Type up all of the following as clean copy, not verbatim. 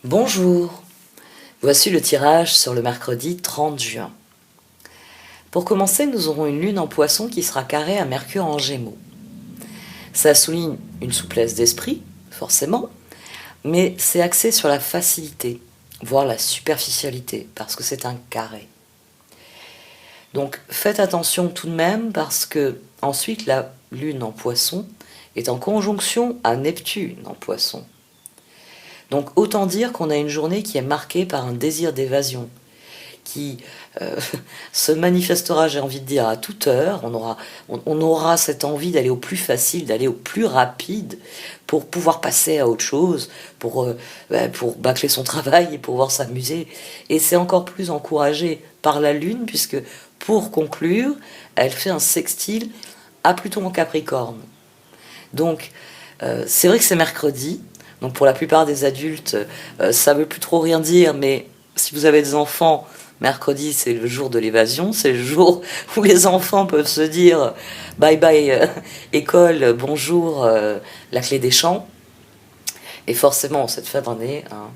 Bonjour, voici le tirage sur le mercredi 30 juin. Pour commencer, nous aurons une lune en poisson qui sera carrée à Mercure en Gémeaux. Ça souligne une souplesse d'esprit, forcément, mais c'est axé sur la facilité, voire la superficialité, parce que c'est un carré. Donc faites attention tout de même, parce que ensuite la lune en poisson est en conjonction à Neptune en poisson. Donc autant dire qu'on a une journée qui est marquée par un désir d'évasion, qui se manifestera, j'ai envie de dire, à toute heure. On aura cette envie d'aller au plus facile, d'aller au plus rapide, pour pouvoir passer à autre chose, pour bâcler son travail et pouvoir s'amuser. Et c'est encore plus encouragé par la Lune, puisque, pour conclure, elle fait un sextile à Pluton en Capricorne. Donc, c'est vrai que c'est mercredi, donc pour la plupart des adultes, ça veut plus trop rien dire, mais si vous avez des enfants, mercredi c'est le jour de l'évasion, c'est le jour où les enfants peuvent se dire bye bye école, bonjour la clé des champs. Et forcément, cette fin d'année, hein,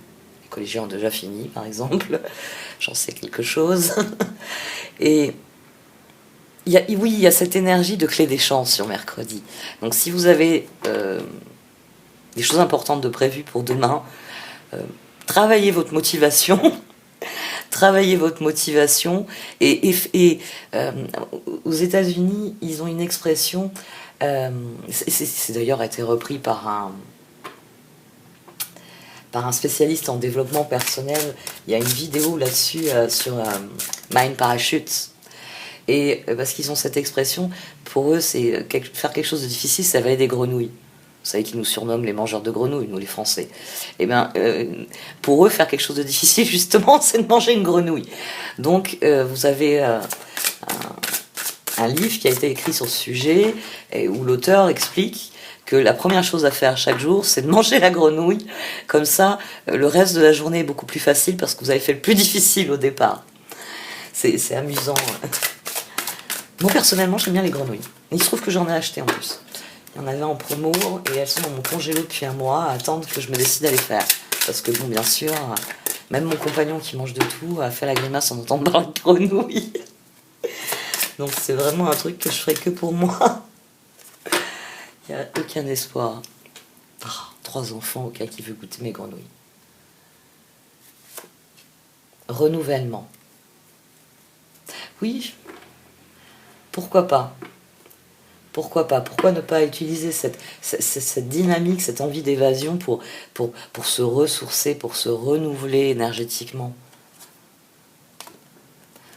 les collégiens ont déjà fini par exemple, j'en sais quelque chose. Et oui, il y a cette énergie de clé des champs sur mercredi. Donc si vous avez des choses importantes de prévues pour demain, travaillez votre motivation. Travaillez votre motivation. Et aux États-Unis, ils ont une expression, c'est d'ailleurs été repris par un spécialiste en développement personnel. Il y a une vidéo là-dessus sur Mind Parachutes. Et parce qu'ils ont cette expression, pour eux, c'est faire quelque chose de difficile, c'est avaler des grenouilles. Vous savez qu'ils nous surnomment les mangeurs de grenouilles, nous les Français. Et bien, pour eux, faire quelque chose de difficile, justement, c'est de manger une grenouille. Donc, vous avez un livre qui a été écrit sur ce sujet, où l'auteur explique que la première chose à faire chaque jour, c'est de manger la grenouille. Comme ça, le reste de la journée est beaucoup plus facile, parce que vous avez fait le plus difficile au départ. C'est amusant. Moi, personnellement, j'aime bien les grenouilles. Il se trouve que j'en ai acheté en plus. Il y en avait en promo et elles sont dans mon congélo depuis un mois à attendre que je me décide à les faire. Parce que bon, bien sûr, même mon compagnon qui mange de tout a fait la grimace en entendant parler de grenouilles. Donc c'est vraiment un truc que je ferai que pour moi. Il n'y a aucun espoir. 3 enfants au cas qui veut goûter mes grenouilles. Renouvellement. Oui, pourquoi pas? Pourquoi pas? Pourquoi ne pas utiliser cette dynamique, cette envie d'évasion pour se ressourcer, pour se renouveler énergétiquement?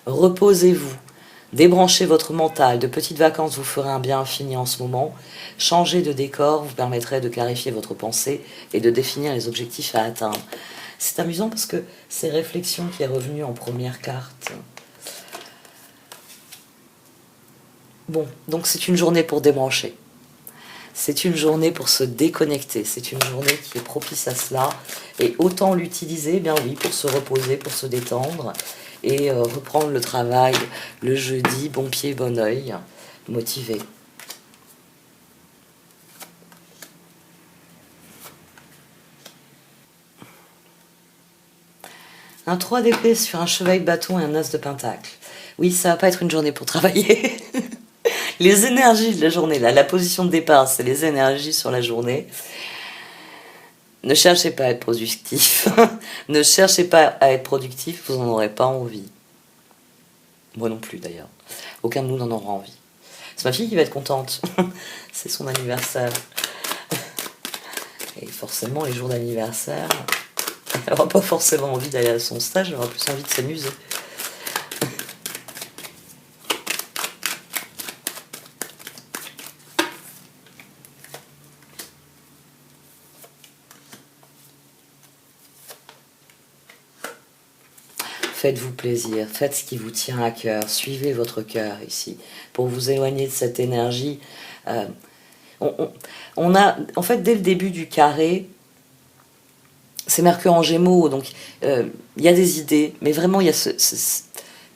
Reposez-vous, débranchez votre mental. De petites vacances vous ferez un bien infini en ce moment. Changer de décor vous permettrait de clarifier votre pensée et de définir les objectifs à atteindre. C'est amusant parce que c'est réflexion qui est revenue en première carte. Bon, donc c'est une journée pour débrancher. C'est une journée pour se déconnecter. C'est une journée qui est propice à cela. Et autant l'utiliser, eh bien oui, pour se reposer, pour se détendre et reprendre le travail le jeudi, bon pied, bon oeil, motivé. Un 3 d'épée sur un cheval de bâton et un as de pentacle. Oui, ça va pas être une journée pour travailler. Les énergies de la journée, là, la position de départ, c'est les énergies sur la journée. Ne cherchez pas à être productif. Ne cherchez pas à être productif, vous n'en aurez pas envie. Moi non plus, d'ailleurs. Aucun de nous n'en aura envie. C'est ma fille qui va être contente. C'est son anniversaire. Et forcément, les jours d'anniversaire, elle n'aura pas forcément envie d'aller à son stage, elle aura plus envie de s'amuser. Faites-vous plaisir, faites ce qui vous tient à cœur, suivez votre cœur ici, pour vous éloigner de cette énergie. On a, en fait, dès le début du carré, c'est Mercure en Gémeaux, donc il y a des idées, mais vraiment, il y a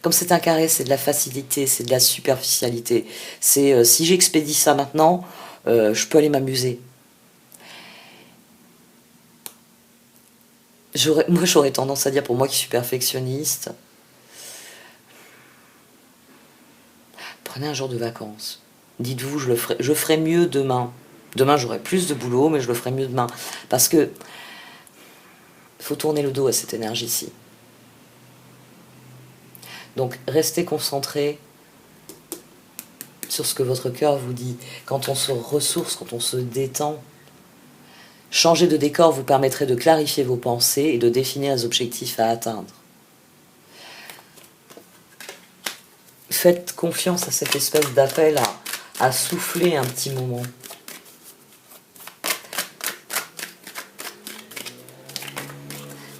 comme c'est un carré, c'est de la facilité, c'est de la superficialité. C'est si j'expédie ça maintenant, je peux aller m'amuser. Moi, j'aurais tendance à dire, pour moi qui suis perfectionniste, prenez un jour de vacances. Dites-vous, je ferai mieux demain. Demain, j'aurai plus de boulot, mais je le ferai mieux demain. Parce que il faut tourner le dos à cette énergie-ci. Donc, restez concentré sur ce que votre cœur vous dit. Quand on se ressource, quand on se détend, changer de décor vous permettrait de clarifier vos pensées et de définir les objectifs à atteindre. Faites confiance à cette espèce d'appel à souffler un petit moment.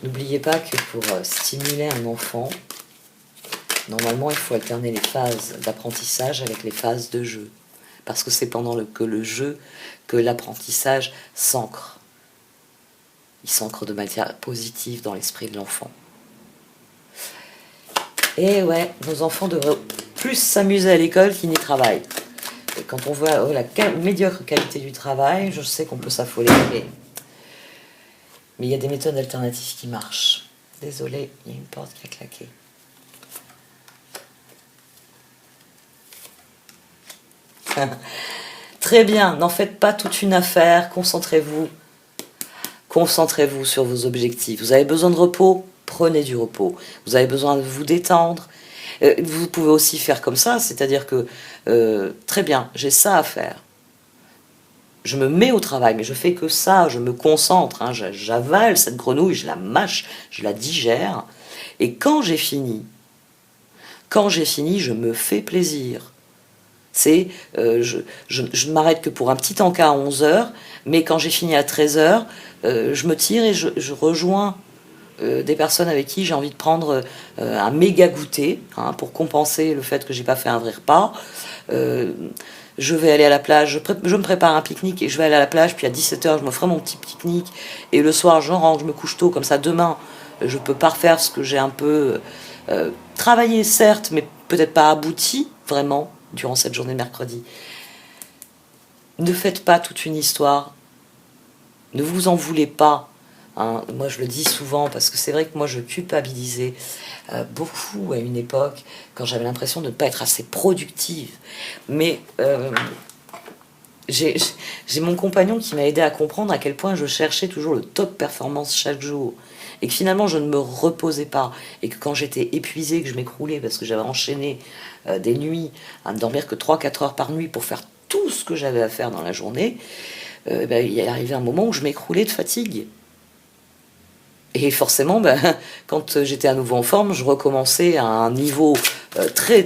N'oubliez pas que pour stimuler un enfant, normalement il faut alterner les phases d'apprentissage avec les phases de jeu. Parce que c'est pendant le jeu que l'apprentissage s'ancre. Il s'ancre de manière positive dans l'esprit de l'enfant. Et ouais, nos enfants devraient plus s'amuser à l'école qu'ils n'y travaillent. Et quand on voit la médiocre qualité du travail, je sais qu'on peut s'affoler, mais il y a des méthodes alternatives qui marchent. Désolée, il y a une porte qui a claqué. Très bien, n'en faites pas toute une affaire, concentrez-vous. Concentrez-vous sur vos objectifs. Vous avez besoin de repos, prenez du repos. Vous avez besoin de vous détendre. Vous pouvez aussi faire comme ça, c'est-à-dire que, très bien, j'ai ça à faire. Je me mets au travail, mais je fais que ça, je me concentre, hein, j'avale cette grenouille, je la mâche, je la digère. Et quand j'ai fini, je me fais plaisir. C'est, je ne m'arrête que pour un petit encas à 11 heures, mais quand j'ai fini à 13 heures, je me tire et je rejoins des personnes avec qui j'ai envie de prendre un méga goûter, hein, pour compenser le fait que j'ai pas fait un vrai repas. Je vais aller à la plage, je me prépare un pique-nique et je vais aller à la plage, puis à 17 heures je me ferai mon petit pique-nique, et le soir je rentre, je me couche tôt, comme ça demain je peux pas refaire ce que j'ai un peu travaillé, certes, mais peut-être pas abouti vraiment durant cette journée de mercredi. Ne faites pas toute une histoire, ne vous en voulez pas. Hein, moi je le dis souvent parce que c'est vrai que moi je culpabilisais beaucoup à une époque quand j'avais l'impression de ne pas être assez productive. Mais j'ai mon compagnon qui m'a aidé à comprendre à quel point je cherchais toujours le top performance chaque jour. Et que finalement je ne me reposais pas. Et que quand j'étais épuisée, que je m'écroulais parce que j'avais enchaîné des nuits à ne dormir que 3-4 heures par nuit pour faire tout ce que j'avais à faire dans la journée, il est arrivé un moment où je m'écroulais de fatigue. Et forcément, quand j'étais à nouveau en forme, je recommençais à un niveau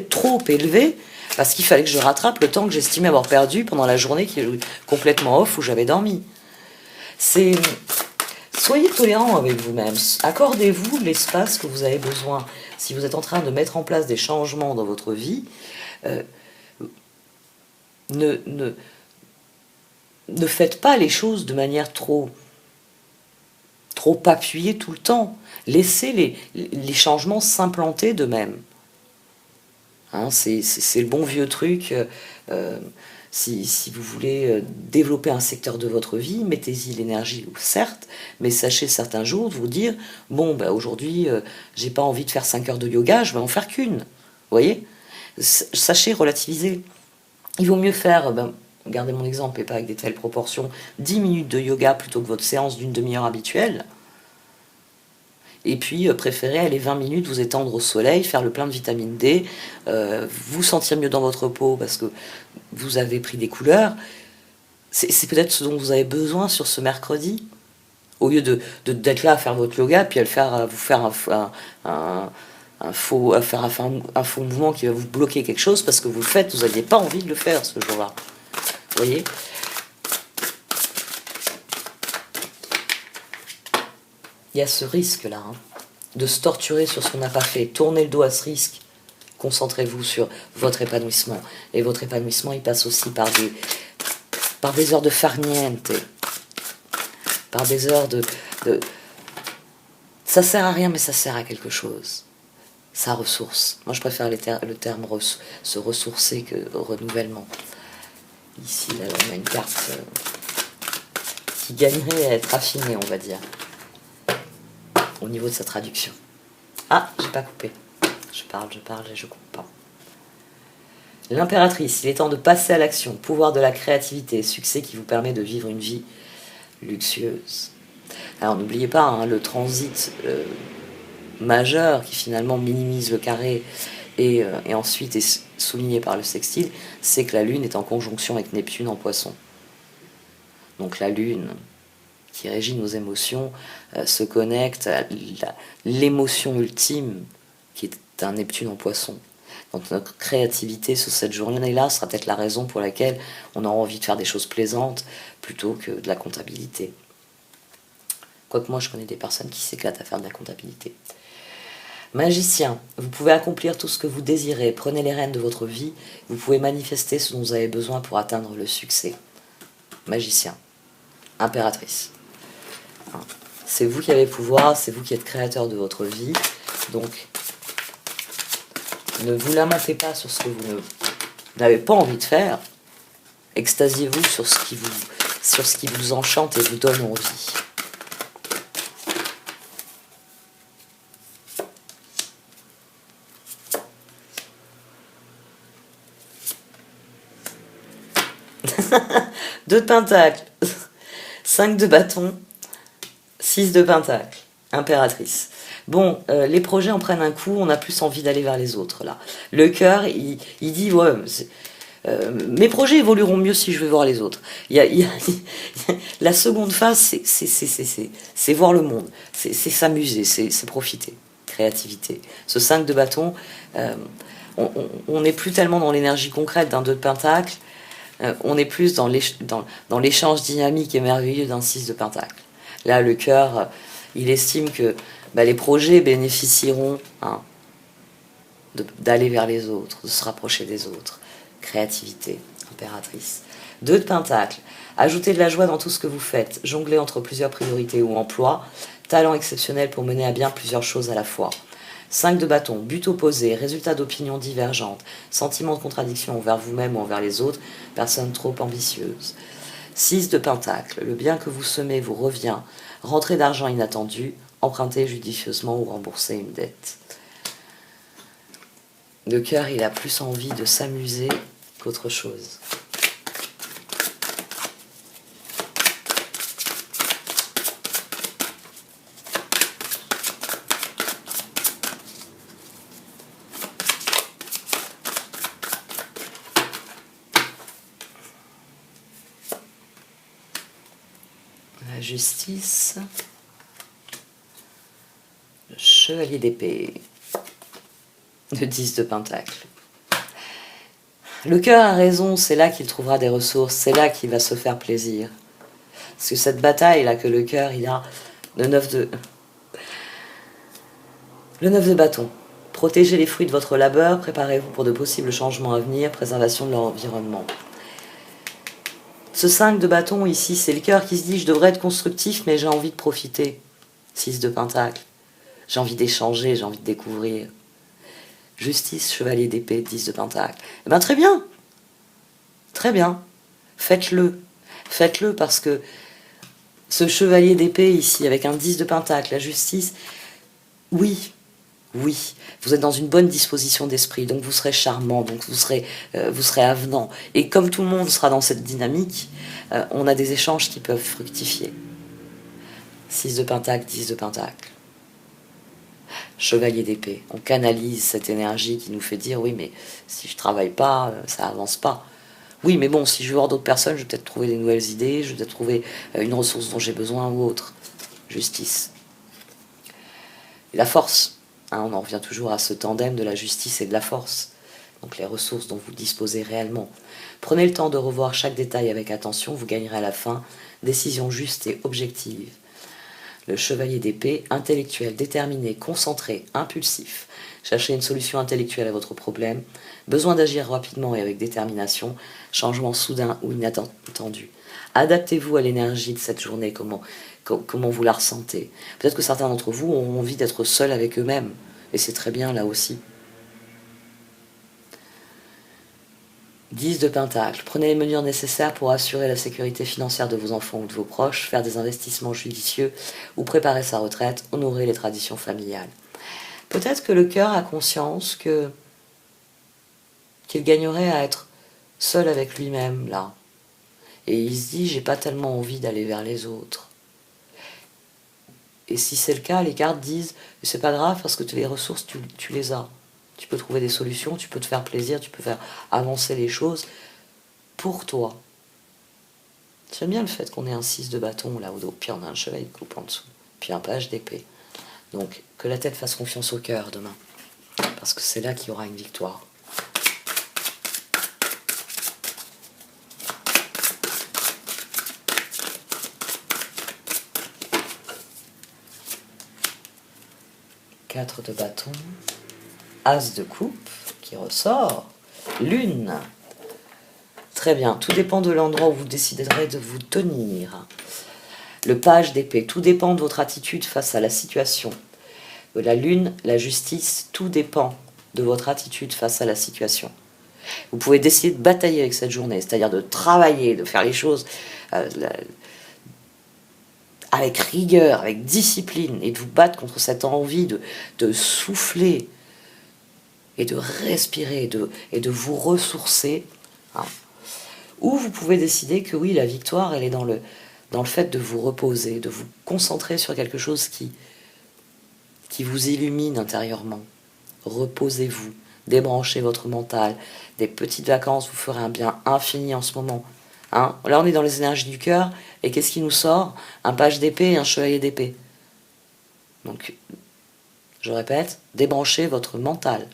trop élevé, parce qu'il fallait que je rattrape le temps que j'estimais avoir perdu pendant la journée qui est complètement off où j'avais dormi. Soyez tolérant avec vous-même, accordez-vous l'espace que vous avez besoin. Si vous êtes en train de mettre en place des changements dans votre vie, ne faites pas les choses de manière trop appuyée tout le temps. Laissez les changements s'implanter d'eux-mêmes. Hein, c'est le bon vieux truc. Si vous voulez développer un secteur de votre vie, mettez-y l'énergie, certes, mais sachez certains jours de vous dire, bon, aujourd'hui, j'ai pas envie de faire 5 heures de yoga, je vais en faire qu'une. Vous voyez ? Sachez relativiser. Il vaut mieux faire, regardez mon exemple, et pas avec des telles proportions, 10 minutes de yoga plutôt que votre séance d'une demi-heure habituelle. Et puis préférez aller 20 minutes vous étendre au soleil, faire le plein de vitamine D, vous sentir mieux dans votre peau parce que vous avez pris des couleurs. C'est peut-être ce dont vous avez besoin sur ce mercredi, au lieu d'être là à faire votre yoga puis à vous faire un faux mouvement qui va vous bloquer quelque chose parce que vous le faites, vous n'aviez pas envie de le faire ce jour-là. Vous voyez ? Il y a ce risque-là, hein, de se torturer sur ce qu'on n'a pas fait. Tournez le dos à ce risque. Concentrez-vous sur votre épanouissement. Et votre épanouissement, il passe aussi par des heures de farniente. Par des heures de... Ça sert à rien, mais ça sert à quelque chose. Ça ressource. Moi, je préfère le terme se ressourcer que renouvellement. Ici, là, on a une carte qui gagnerait à être affinée, on va dire. au niveau de sa traduction. Ah, j'ai pas coupé. Je parle et je coupe pas. L'impératrice, il est temps de passer à l'action. Pouvoir de la créativité, succès qui vous permet de vivre une vie luxueuse. Alors n'oubliez pas, hein, le transit majeur qui finalement minimise le carré et ensuite est souligné par le sextile, c'est que la Lune est en conjonction avec Neptune en Poisson. Donc la Lune, qui régit nos émotions, se connecte à l'émotion ultime, qui est un Neptune en Poisson. Donc notre créativité sur cette journée-là sera peut-être la raison pour laquelle on aura envie de faire des choses plaisantes plutôt que de la comptabilité. Quoique moi je connais des personnes qui s'éclatent à faire de la comptabilité. Magicien, vous pouvez accomplir tout ce que vous désirez, prenez les rênes de votre vie, vous pouvez manifester ce dont vous avez besoin pour atteindre le succès. Magicien, impératrice. C'est vous qui avez le pouvoir, c'est vous qui êtes créateur de votre vie, donc ne vous lamentez pas sur ce que vous n'avez pas envie de faire, extasiez-vous sur ce qui vous enchante et vous donne envie. Deux de pentacles, 5 de bâton, 6 de pentacles, impératrice. Bon, les projets en prennent un coup, on a plus envie d'aller vers les autres, là. Le cœur, il dit, ouais, mes projets évolueront mieux si je vais voir les autres. La seconde phase, c'est voir le monde, c'est s'amuser, c'est profiter, créativité. Ce 5 de bâton, on n'est plus tellement dans l'énergie concrète d'un 2 de pentacle, on est plus dans l'échange dynamique et merveilleux d'un 6 de pentacle. Là, le cœur, il estime que les projets bénéficieront d'aller vers les autres, de se rapprocher des autres. Créativité, impératrice. 2 de pentacle, ajoutez de la joie dans tout ce que vous faites, jonglez entre plusieurs priorités ou emplois, talent exceptionnel pour mener à bien plusieurs choses à la fois. 5 de bâton, but opposé, résultat d'opinions divergentes, sentiment de contradiction envers vous-même ou envers les autres, personne trop ambitieuse. 6 de pentacle, le bien que vous semez vous revient, rentrée d'argent inattendue, empruntez judicieusement ou remboursez une dette. Le cœur, il a plus envie de s'amuser qu'autre chose. La justice, le chevalier d'épée, le 10 de pentacle. Le cœur a raison, c'est là qu'il trouvera des ressources, c'est là qu'il va se faire plaisir. Parce que cette bataille-là que le cœur, il a, le 9 de bâton. Protégez les fruits de votre labeur, préparez-vous pour de possibles changements à venir, préservation de l'environnement. Ce 5 de bâton ici, c'est le cœur qui se dit « je devrais être constructif, mais j'ai envie de profiter ». 6 de pentacle. J'ai envie d'échanger, j'ai envie de découvrir. Justice, chevalier d'épée, 10 de pentacle. Eh bien très bien. Très bien. Faites-le. Faites-le parce que ce chevalier d'épée ici, avec un 10 de pentacle, la justice, oui, vous êtes dans une bonne disposition d'esprit, donc vous serez charmant, donc vous serez avenant. Et comme tout le monde sera dans cette dynamique, on a des échanges qui peuvent fructifier. 6 de pentacle, 10 de pentacle. Chevalier d'épée. On canalise cette énergie qui nous fait dire, oui, mais si je travaille pas, ça avance pas. Oui, mais bon, si je veux voir d'autres personnes, je vais peut-être trouver des nouvelles idées, je vais peut-être trouver une ressource dont j'ai besoin ou autre. Justice. Et la force. On en revient toujours à ce tandem de la justice et de la force. Donc les ressources dont vous disposez réellement. Prenez le temps de revoir chaque détail avec attention, vous gagnerez à la fin. Décision juste et objective. Le chevalier d'épée, intellectuel, déterminé, concentré, impulsif. Cherchez une solution intellectuelle à votre problème. Besoin d'agir rapidement et avec détermination. Changement soudain ou inattendu. Adaptez-vous à l'énergie de cette journée, comment vous la ressentez. Peut-être que certains d'entre vous ont envie d'être seuls avec eux-mêmes. Et c'est très bien là aussi. 10 de Pentacle. Prenez les mesures nécessaires pour assurer la sécurité financière de vos enfants ou de vos proches, faire des investissements judicieux ou préparer sa retraite, honorer les traditions familiales. Peut-être que le cœur a conscience qu'il gagnerait à être seul avec lui-même, là. Et il se dit, j'ai pas tellement envie d'aller vers les autres. Et si c'est le cas, les cartes disent, c'est pas grave parce que les ressources, tu les as. Tu peux trouver des solutions, tu peux te faire plaisir, tu peux faire avancer les choses pour toi. J'aime bien le fait qu'on ait un 6 de bâton là au dos, puis on a un chevalier de coupe en dessous, puis un page d'épée. Donc que la tête fasse confiance au cœur demain, parce que c'est là qu'il y aura une victoire. Quatre de bâton, as de coupe qui ressort, lune. Très bien, tout dépend de l'endroit où vous déciderez de vous tenir. Le page d'épée, tout dépend de votre attitude face à la situation. La lune, la justice, tout dépend de votre attitude face à la situation. Vous pouvez décider de batailler avec cette journée, c'est-à-dire de travailler, de faire les choses avec rigueur, avec discipline, et de vous battre contre cette envie de souffler et de respirer et de vous ressourcer. Hein. Ou vous pouvez décider que oui, la victoire, elle est dans le fait de vous reposer, de vous concentrer sur quelque chose qui vous illumine intérieurement. Reposez-vous, débranchez votre mental. Des petites vacances vous ferez un bien infini en ce moment. Hein, là, on est dans les énergies du cœur, et qu'est-ce qui nous sort? Un page d'épée et un chevalier d'épée. Donc, je répète, débranchez votre mental.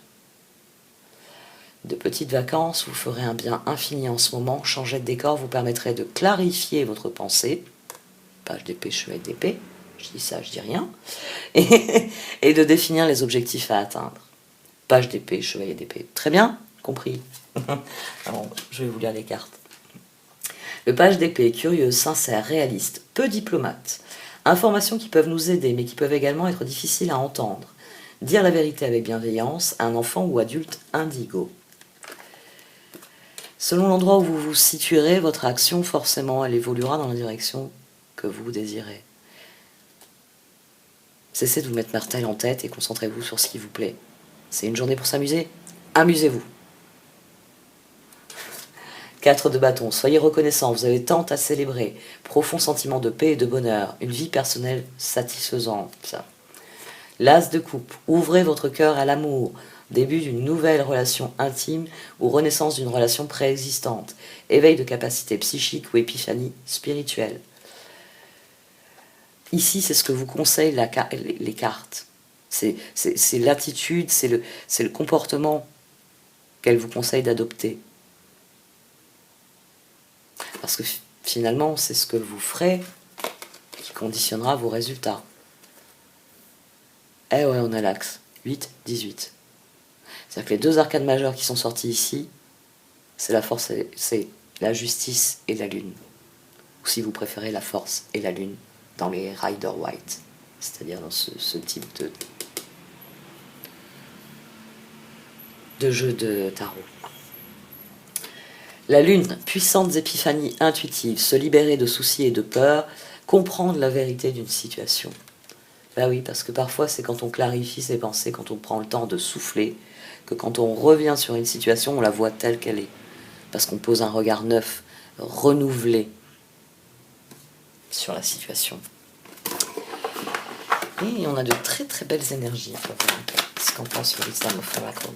De petites vacances vous ferez un bien infini en ce moment. Changer de décor vous permettrait de clarifier votre pensée. Page d'épée, chevalier d'épée. Je dis ça, je dis rien. Et de définir les objectifs à atteindre. Page d'épée, chevalier d'épée. Très bien, compris. Alors, je vais vous lire les cartes. Le page d'épée, curieux, sincère, réaliste, peu diplomate. Informations qui peuvent nous aider, mais qui peuvent également être difficiles à entendre. Dire la vérité avec bienveillance à un enfant ou adulte indigo. Selon l'endroit où vous vous situerez, votre action, forcément, elle évoluera dans la direction que vous désirez. Cessez de vous mettre Martel en tête et concentrez-vous sur ce qui vous plaît. C'est une journée pour s'amuser? Amusez-vous. 4 de bâton, soyez reconnaissant, vous avez tant à célébrer. Profond sentiment de paix et de bonheur, une vie personnelle satisfaisante. L'as de coupe, ouvrez votre cœur à l'amour, début d'une nouvelle relation intime ou renaissance d'une relation préexistante, éveil de capacité psychique ou épiphanie spirituelle. Ici, c'est ce que vous conseillent les cartes. C'est l'attitude, c'est le comportement qu'elles vous conseillent d'adopter. Parce que finalement, c'est ce que vous ferez qui conditionnera vos résultats. Eh ouais, on a l'axe. 8, 18. C'est-à-dire que les deux arcades majeures qui sont sortis ici, c'est la force, c'est la justice et la lune. Ou si vous préférez, la force et la lune dans les Rider White. C'est-à-dire dans ce type de jeu de tarot. La lune, puissantes épiphanies intuitives, se libérer de soucis et de peurs, comprendre la vérité d'une situation. Ben oui, parce que parfois c'est quand on clarifie ses pensées, quand on prend le temps de souffler, que quand on revient sur une situation, on la voit telle qu'elle est. Parce qu'on pose un regard neuf, renouvelé sur la situation. Et on a de très très belles énergies. On va voir ce qu'en pense le Wisdom of Miracles.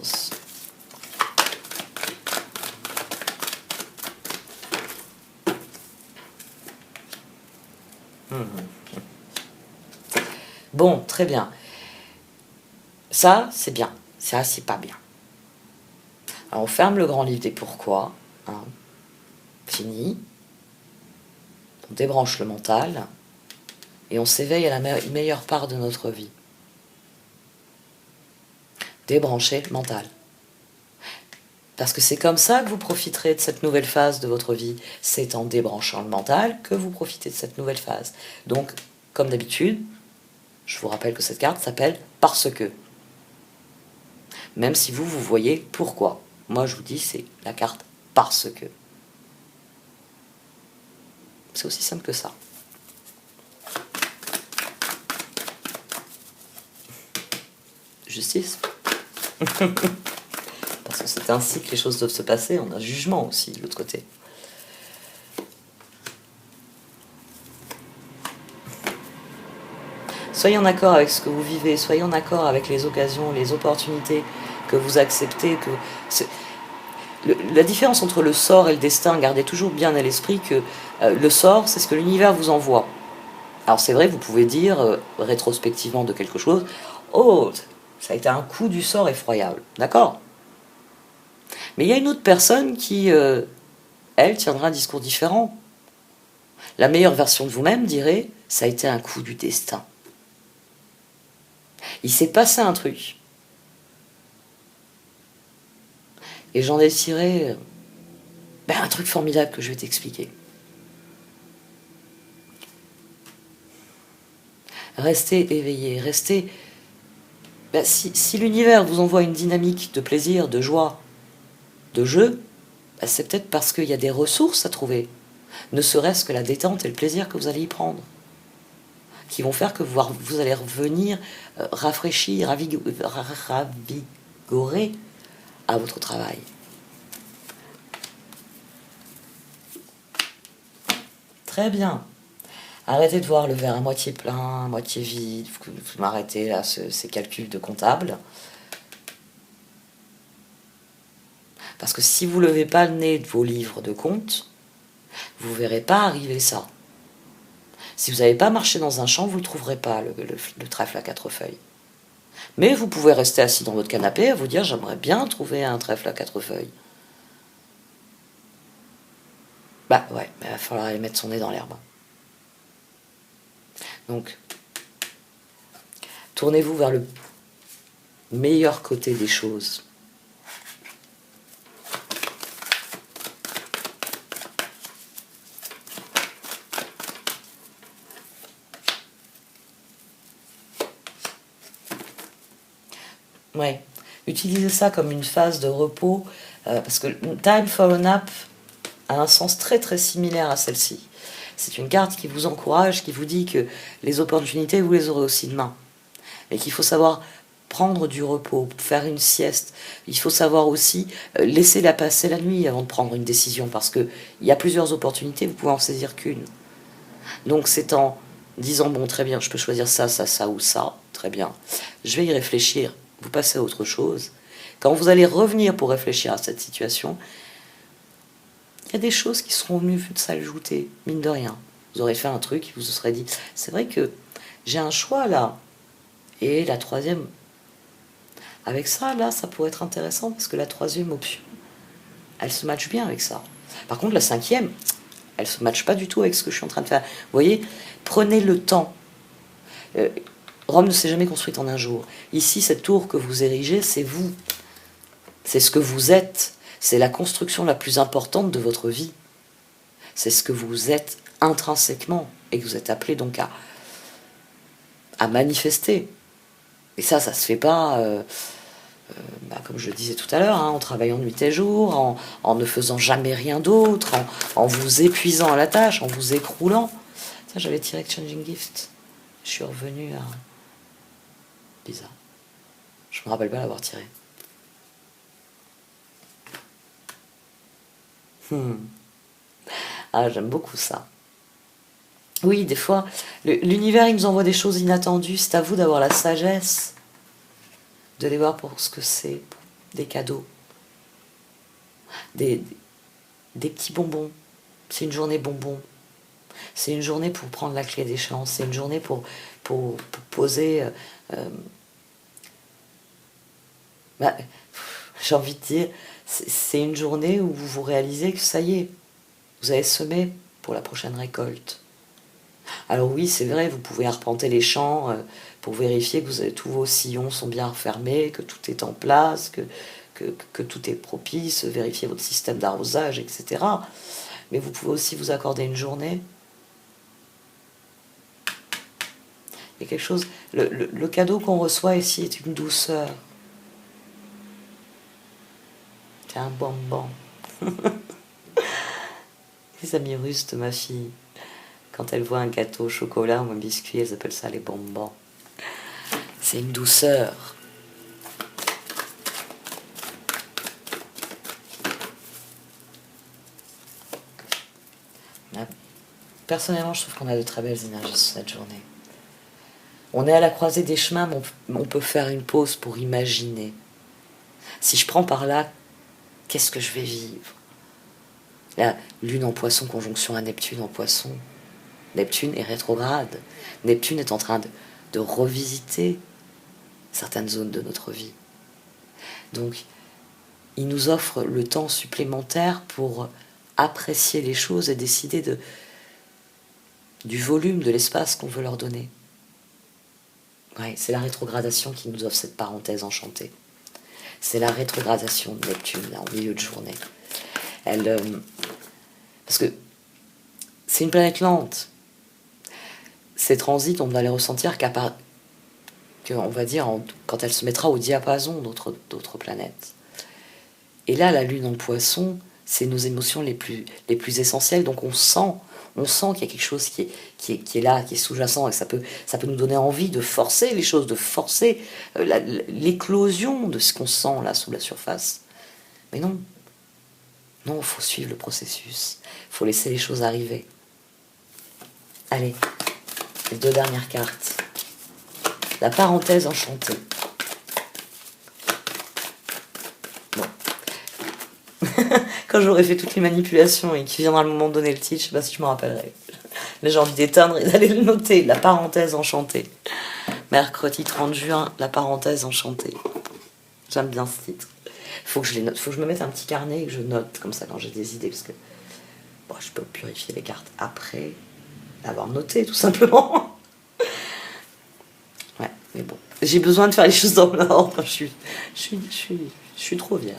Bon, très bien. Ça, c'est bien. Ça, c'est pas bien. Alors, on ferme le grand livre des pourquoi. Hein. Fini. On débranche le mental. Et on s'éveille à la meilleure part de notre vie. Débrancher le mental. Parce que c'est comme ça que vous profiterez de cette nouvelle phase de votre vie. C'est en débranchant le mental que vous profitez de cette nouvelle phase. Donc, comme d'habitude, je vous rappelle que cette carte s'appelle « Parce que ». Même si vous voyez pourquoi. Moi, je vous dis, c'est la carte « parce que. C'est aussi simple que ça. Justice. Parce que c'est ainsi que les choses doivent se passer. On a un jugement aussi de l'autre côté. Soyez en accord avec ce que vous vivez, soyez en accord avec les occasions, les opportunités que vous acceptez. La différence entre le sort et le destin, gardez toujours bien à l'esprit que le sort, c'est ce que l'univers vous envoie. Alors c'est vrai, vous pouvez dire, rétrospectivement de quelque chose, « Oh, ça a été un coup du sort effroyable. » D'accord. Mais il y a une autre personne qui, elle, tiendra un discours différent. La meilleure version de vous-même dirait, « Ça a été un coup du destin. » Il s'est passé un truc. Et j'en ai tiré un truc formidable que je vais t'expliquer. Restez éveillé, restez... si l'univers vous envoie une dynamique de plaisir, de joie, de jeu, c'est peut-être parce qu'il y a des ressources à trouver. Ne serait-ce que la détente et le plaisir que vous allez y prendre. Qui vont faire que vous allez revenir rafraîchi, ravigoré à votre travail. Très bien. Arrêtez de voir le verre à moitié plein, à moitié vide. Vous m'arrêtez là, ces calculs de comptable. Parce que si vous ne levez pas le nez de vos livres de comptes, vous ne verrez pas arriver ça. Si vous n'avez pas marché dans un champ, vous ne trouverez pas le trèfle à 4 feuilles. Mais vous pouvez rester assis dans votre canapé et vous dire « J'aimerais bien trouver un trèfle à 4 feuilles. » Ouais, il va falloir aller mettre son nez dans l'herbe. Donc, tournez-vous vers le meilleur côté des choses. Ouais, utilisez ça comme une phase de repos, parce que Time for a Nap a un sens très très similaire à celle-ci. C'est une carte qui vous encourage, qui vous dit que les opportunités, vous les aurez aussi demain. Mais qu'il faut savoir prendre du repos, faire une sieste. Il faut savoir aussi laisser la passer la nuit avant de prendre une décision, parce qu'il y a plusieurs opportunités, vous pouvez en saisir qu'une. Donc c'est en disant, bon très bien, je peux choisir ça, ça, ça ou ça, très bien. Je vais y réfléchir, vous passez à autre chose. Quand vous allez revenir pour réfléchir à cette situation, il y a des choses qui seront venues de s'ajouter, mine de rien. Vous aurez fait un truc, vous vous serez dit, c'est vrai que j'ai un choix là. Et la troisième, avec ça, là, ça pourrait être intéressant, parce que la troisième option, elle se matche bien avec ça. Par contre, la cinquième, elle se matche pas du tout avec ce que je suis en train de faire. Vous voyez, prenez le temps. Rome ne s'est jamais construite en un jour. Ici, cette tour que vous érigez, c'est vous. C'est ce que vous êtes. C'est la construction la plus importante de votre vie. C'est ce que vous êtes intrinsèquement et que vous êtes appelé donc à manifester. Et ça se fait pas, comme je le disais tout à l'heure, en travaillant nuit et jour, en ne faisant jamais rien d'autre, en vous épuisant à la tâche, en vous écroulant. Tiens, j'avais tiré Changing Gift. Je suis revenue à... Bizarre. Je me rappelle pas l'avoir tiré. Ah, j'aime beaucoup ça. Oui, des fois, l'univers, il nous envoie des choses inattendues. C'est à vous d'avoir la sagesse de les voir pour ce que c'est, des cadeaux, des petits bonbons. C'est une journée bonbon. C'est une journée pour prendre la clé des champs. C'est une journée pour poser... j'ai envie de dire, c'est une journée où vous réalisez que ça y est, vous avez semé pour la prochaine récolte. Alors oui, c'est vrai, vous pouvez arpenter les champs pour vérifier que tous vos sillons sont bien refermés, que tout est en place, que tout est propice, vérifier votre système d'arrosage, etc. Mais vous pouvez aussi vous accorder une journée. Il y a quelque chose... Le cadeau qu'on reçoit ici est une douceur. C'est un bonbon. Les amis russes de ma fille, quand elle voit un gâteau au chocolat ou un biscuit, elles appellent ça les bonbons. C'est une douceur. Personnellement, je trouve qu'on a de très belles énergies sur cette journée. On est à la croisée des chemins, mais on peut faire une pause pour imaginer. Si je prends par là, qu'est-ce que je vais vivre? La lune en poisson, conjonction à Neptune en poisson. Neptune est rétrograde. Neptune est en train de revisiter certaines zones de notre vie. Donc, il nous offre le temps supplémentaire pour apprécier les choses et décider du volume, de l'espace qu'on veut leur donner. Ouais, c'est la rétrogradation qui nous offre cette parenthèse enchantée. C'est la rétrogradation de Neptune, là, en milieu de journée. Parce que c'est une planète lente. Ces transits, on ne va les ressentir on va dire, quand elle se mettra au diapason d'autres planètes. Et là, la lune en poisson, c'est nos émotions les plus essentielles. Donc on sent qu'il y a quelque chose qui est là, qui est sous-jacent, et ça peut nous donner envie de forcer les choses, de forcer l'éclosion de ce qu'on sent là sous la surface. Mais non, il faut suivre le processus, il faut laisser les choses arriver. Allez, les 2 dernières cartes. La parenthèse enchantée. Bon. Quand j'aurai fait toutes les manipulations et qu'il viendra le moment de donner le titre, je sais pas si je me rappellerai. Là, j'ai envie d'éteindre et d'aller le noter. La parenthèse enchantée. Mercredi 30 juin, la parenthèse enchantée. J'aime bien ce titre. Faut que je les note. Faut que je me mette un petit carnet et que je note comme ça quand j'ai des idées. Parce que je peux purifier les cartes après l'avoir noté, tout simplement. Ouais, mais bon. J'ai besoin de faire les choses dans l'ordre. Je suis trop vierge.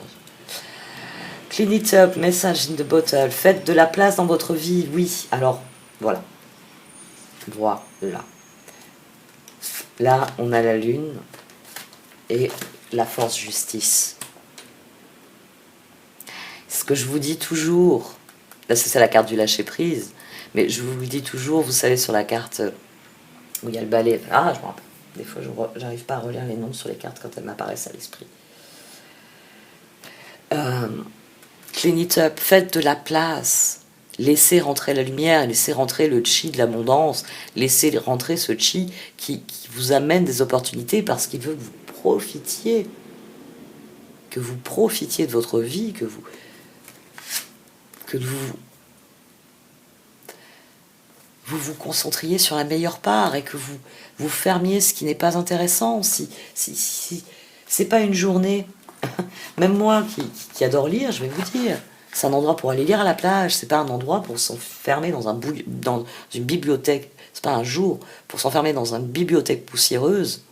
Clean it up, message in the bottle. Faites de la place dans votre vie, oui. Alors, voilà. Voilà. Là, on a la lune et la force justice. Ce que je vous dis toujours, là c'est la carte du lâcher prise, mais je vous le dis toujours, vous savez, sur la carte où il y a le balai. Ah, je me rappelle. Des fois, j'arrive pas à relire les noms sur les cartes quand elles m'apparaissent à l'esprit. Clean it up, faites de la place. Laissez rentrer la lumière, laissez rentrer le chi de l'abondance, laissez rentrer ce chi qui vous amène des opportunités parce qu'il veut que vous profitiez. Que vous profitiez de votre vie, que vous vous concentriez sur la meilleure part et que vous fermiez ce qui n'est pas intéressant. Si c'est pas une journée, même moi qui adore lire, je vais vous dire, c'est un endroit pour aller lire à la plage, c'est pas un endroit pour s'enfermer dans une bibliothèque, c'est pas un jour pour s'enfermer dans une bibliothèque poussiéreuse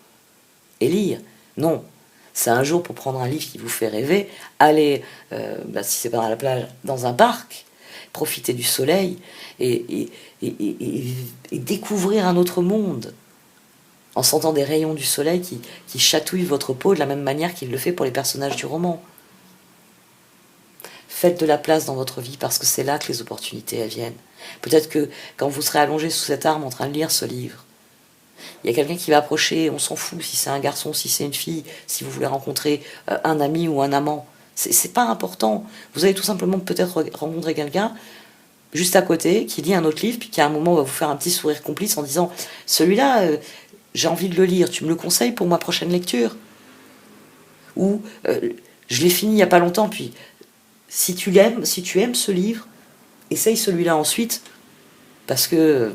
et lire. Non, c'est un jour pour prendre un livre qui vous fait rêver, aller, si c'est pas à la plage, dans un parc, profiter du soleil et découvrir un autre monde en sentant des rayons du soleil qui chatouillent votre peau de la même manière qu'il le fait pour les personnages du roman. Faites de la place dans votre vie parce que c'est là que les opportunités elles viennent. Peut-être que quand vous serez allongé sous cet arbre en train de lire ce livre, il y a quelqu'un qui va approcher, on s'en fout si c'est un garçon, si c'est une fille, si vous voulez rencontrer un ami ou un amant. C'est pas important. Vous allez tout simplement peut-être rencontrer quelqu'un juste à côté qui lit un autre livre, puis qui à un moment va vous faire un petit sourire complice en disant « Celui-là, j'ai envie de le lire, tu me le conseilles pour ma prochaine lecture ?» Ou « Je l'ai fini il n'y a pas longtemps, puis si tu aimes ce livre, essaye celui-là ensuite, parce que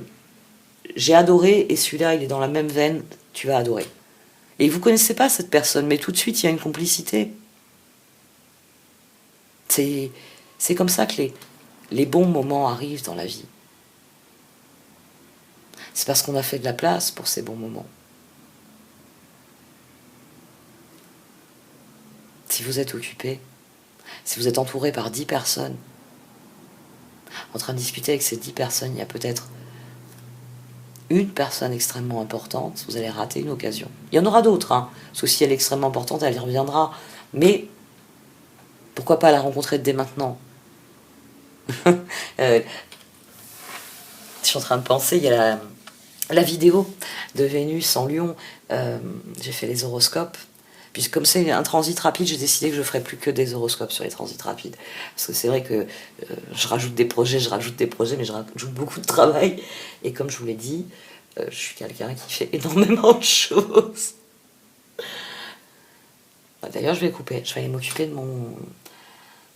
j'ai adoré, et celui-là, il est dans la même veine, tu vas adorer. » Et vous ne connaissez pas cette personne, mais tout de suite, il y a une complicité. C'est comme ça que les bons moments arrivent dans la vie. C'est parce qu'on a fait de la place pour ces bons moments. Si vous êtes occupé, si vous êtes entouré par 10 personnes, en train de discuter avec ces 10 personnes, il y a peut-être une personne extrêmement importante, vous allez rater une occasion. Il y en aura d'autres, parce que si elle est extrêmement importante, elle y reviendra. Mais pourquoi pas la rencontrer dès maintenant? Je suis en train de penser, il y a la vidéo de Vénus en Lion. J'ai fait les horoscopes. Puis comme c'est un transit rapide, j'ai décidé que je ferais plus que des horoscopes sur les transits rapides. Parce que c'est vrai que je rajoute des projets, mais je rajoute beaucoup de travail. Et comme je vous l'ai dit, je suis quelqu'un qui fait énormément de choses. D'ailleurs, je vais couper. Je vais aller m'occuper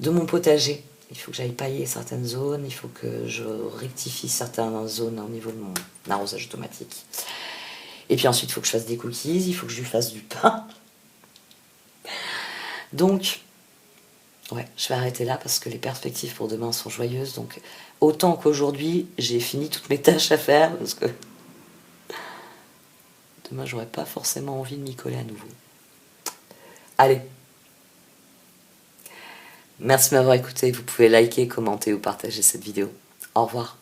de mon potager. Il faut que j'aille pailler certaines zones, il faut que je rectifie certaines zones au niveau de mon arrosage automatique. Et puis ensuite, il faut que je fasse des cookies, il faut que je lui fasse du pain. Donc, ouais, je vais arrêter là parce que les perspectives pour demain sont joyeuses. Donc, autant qu'aujourd'hui, j'ai fini toutes mes tâches à faire parce que demain, j'aurais pas forcément envie de m'y coller à nouveau. Allez. Merci de m'avoir écouté. Vous pouvez liker, commenter ou partager cette vidéo. Au revoir.